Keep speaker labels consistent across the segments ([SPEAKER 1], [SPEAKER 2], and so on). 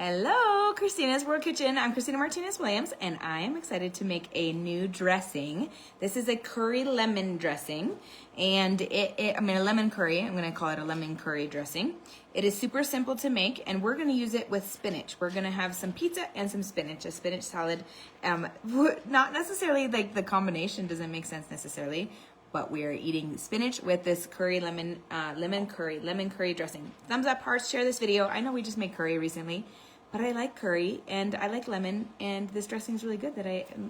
[SPEAKER 1] Hello, Christina's World Kitchen. I'm Christina Martinez-Williams, and I am excited to make a new dressing. This is a curry lemon dressing, and a lemon curry. I'm going to call it a lemon curry dressing. It is super simple to make, and we're going to use it with spinach. We're going to have some pizza and some spinach, a spinach salad. Not necessarily, like, the combination doesn't make sense necessarily, but we are eating spinach with this curry lemon curry dressing. Thumbs up, hearts, share this video. I know we just made curry recently, but I like curry and I like lemon, and this dressing is really good.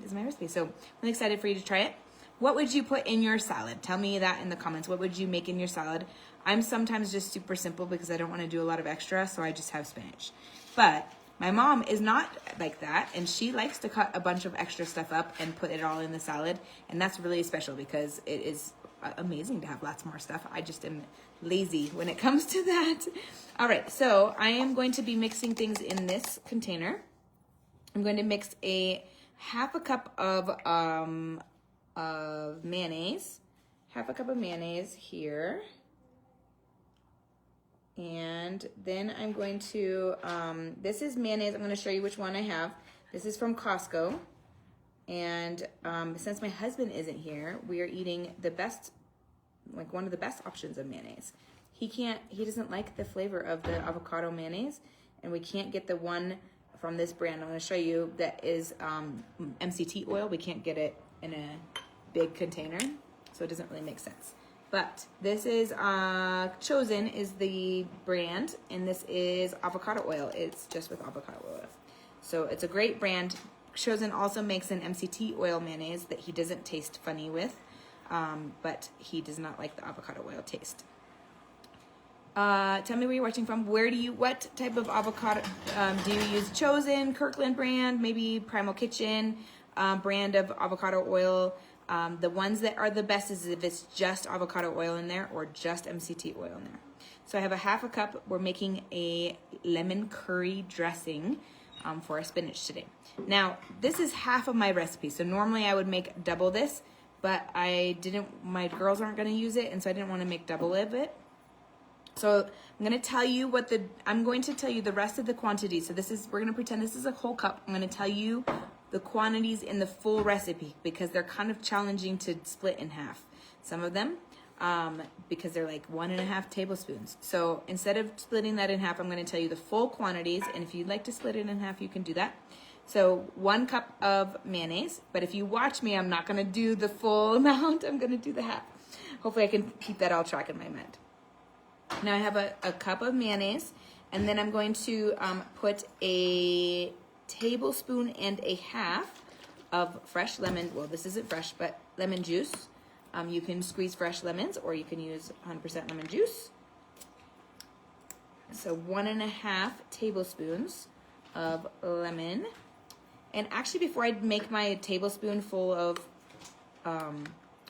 [SPEAKER 1] Is my recipe. So I'm really excited for you to try it. What would you put in your salad? Tell me that in the comments. What would you make in your salad? I'm sometimes just super simple because I don't want to do a lot of extra, so I just have spinach. But my mom is not like that, and she likes to cut a bunch of extra stuff up and put it all in the salad, and that's really special because it is amazing to have lots more stuff. I just am lazy when it comes to that. All right, so I am going to be mixing things in this container. I'm going to mix half a cup of mayonnaise, half a cup of mayonnaise here. And then I'm going to, this is mayonnaise. I'm going to show you which one I have. This is from Costco. And since my husband isn't here, we are eating the best, like one of the best options of mayonnaise. He doesn't like the flavor of the avocado mayonnaise, and we can't get the one from this brand I'm going to show you that is MCT oil. We can't get it in a big container, so it doesn't really make sense. But this is Chosen is the brand, and this is avocado oil. It's just with avocado oil. So it's a great brand. Chosen also makes an MCT oil mayonnaise that he doesn't taste funny with, but he does not like the avocado oil taste. Tell me where you're watching from. What type of avocado do you use? Chosen, Kirkland brand, maybe Primal Kitchen brand of avocado oil. The ones that are the best is if it's just avocado oil in there or just MCT oil in there. So I have a half a cup. We're making a lemon curry dressing for our spinach today. Now, this is half of my recipe. So normally I would make double this, but my girls aren't going to use it, and so I didn't want to make double of it. So I'm going to tell you the rest of the quantity. So we're going to pretend this is a whole cup. I'm going to tell you the quantities in the full recipe because they're kind of challenging to split in half. Some of them, because they're like 1.5 tablespoons. So instead of splitting that in half, I'm going to tell you the full quantities. And if you'd like to split it in half, you can do that. So 1 cup of mayonnaise, but if you watch me, I'm not going to do the full amount. I'm going to do the half. Hopefully I can keep that all track in my mind. Now I have a cup of mayonnaise, and then I'm going to put a tablespoon and a half of fresh lemon. Well, this isn't fresh, but lemon juice. You can squeeze fresh lemons, or you can use 100% lemon juice. So 1.5 tablespoons of lemon. And actually, before I make my tablespoonful of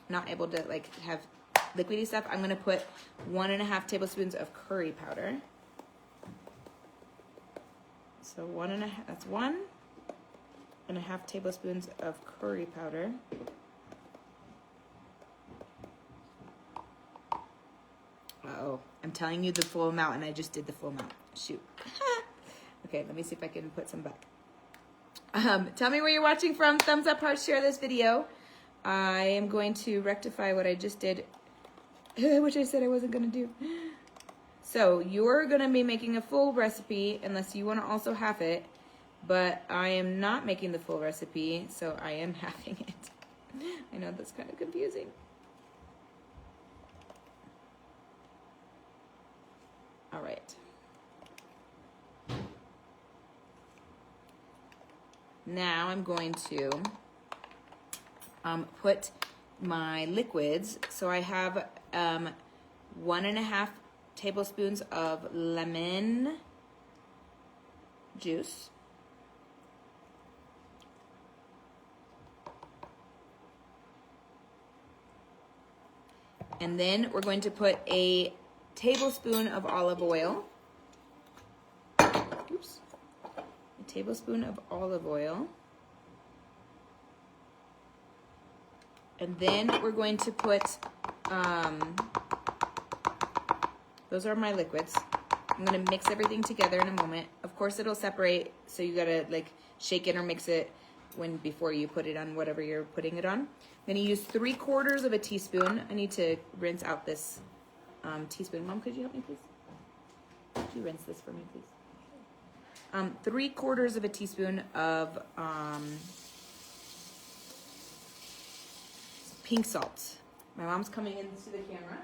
[SPEAKER 1] not able to like have liquidy stuff, I'm going to put 1.5 tablespoons of curry powder. So 1.5 tablespoons of curry powder. Uh-oh, I'm telling you the full amount, and I just did the full amount. Shoot. Okay, let me see if I can put some back. Tell me where you're watching from. Thumbs up, hearts, share this video. I am going to rectify what I just did, which I said I wasn't going to do. So you're going to be making a full recipe unless you want to also half it, but I am not making the full recipe, so I am halving it. I know that's kind of confusing. All right. Now I'm going to put my liquids. So I have 1.5 tablespoons of lemon juice. And then we're going to put a tablespoon of olive oil. Oops. A tablespoon of olive oil. And then we're going to put, those are my liquids. I'm going to mix everything together in a moment. Of Of course it'll separate, so you gotta like shake it or mix it before you put it on whatever you're putting it on. I'm gonna use 3/4 of a teaspoon. I need to rinse out this teaspoon. Mom, could you help me please? Could you rinse this for me please? 3/4 of a teaspoon of pink salt. My mom's coming into the camera.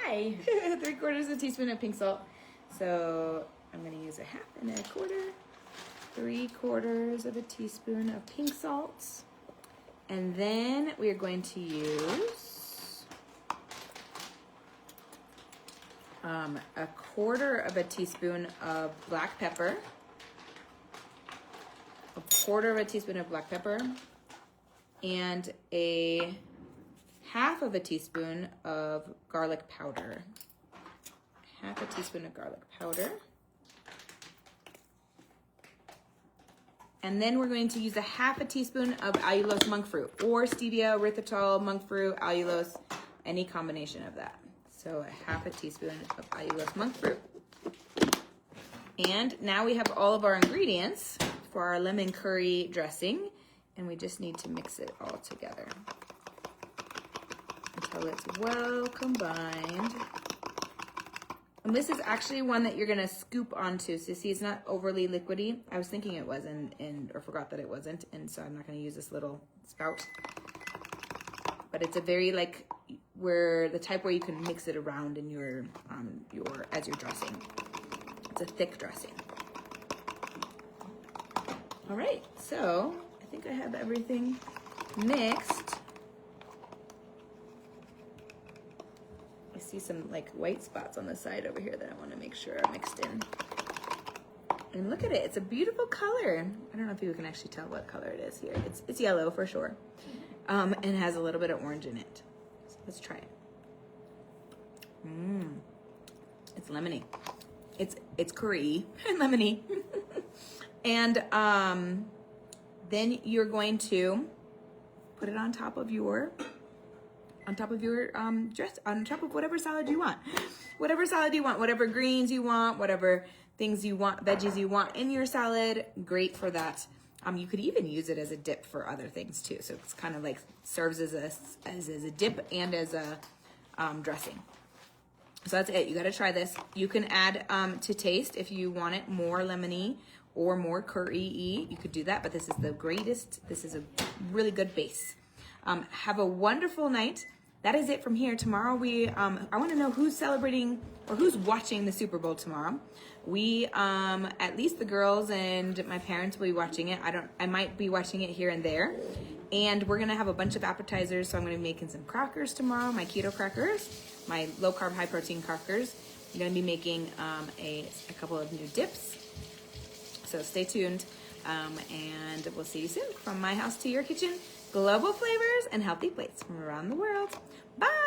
[SPEAKER 1] Hi. 3/4 of a teaspoon of pink salt. So I'm going to use 1/2 and 1/4. 3/4 of a teaspoon of pink salt. And then we are going to use 1/4 of a teaspoon of black pepper. 1/4 of a teaspoon of black pepper. And 1/2 of a teaspoon of garlic powder. 1/2 a teaspoon of garlic powder. And then we're going to use 1/2 a teaspoon of allulose monk fruit, or stevia, erythritol, monk fruit, allulose, any combination of that. So 1/2 a teaspoon of allulose monk fruit. And now we have all of our ingredients for our lemon curry dressing, and we just need to mix it all together until it's well combined. And this is actually one that you're gonna scoop onto. So see, it's not overly liquidy. I was thinking it was, or forgot that it wasn't, and so I'm not gonna use this little spout. But it's a very the type where you can mix it around in your as you're dressing. It's a thick dressing. All right, so I think I have everything mixed. I see some white spots on the side over here that I want to make sure are mixed in. And look at it, it's a beautiful color. I don't know if you can actually tell what color it is here. It's yellow for sure. And has a little bit of orange in it. So let's try it. It's lemony. It's curry and lemony. And then you're going to put it on top of your dress, on top of whatever salad you want. Whatever salad you want, whatever greens you want, whatever things you want, veggies you want in your salad, great for that. You could even use it as a dip for other things too. So it's kind of serves as a dip and as a dressing. So that's it. You got to try this. You can add to taste if you want it more lemony or more curry-y. You could do that, but this is the greatest. This is a really good base. Have a wonderful night. That is it from here. Tomorrow I want to know who's celebrating or who's watching the Super Bowl tomorrow. We, at least the girls and my parents will be watching it. I might be watching it here and there. And we're going to have a bunch of appetizers. So I'm going to be making some crackers tomorrow, my keto crackers, my low carb, high protein crackers. I'm going to be making a couple of new dips. So stay tuned. And we'll see you soon. From my house to your kitchen, global flavors and healthy plates from around the world. Bye.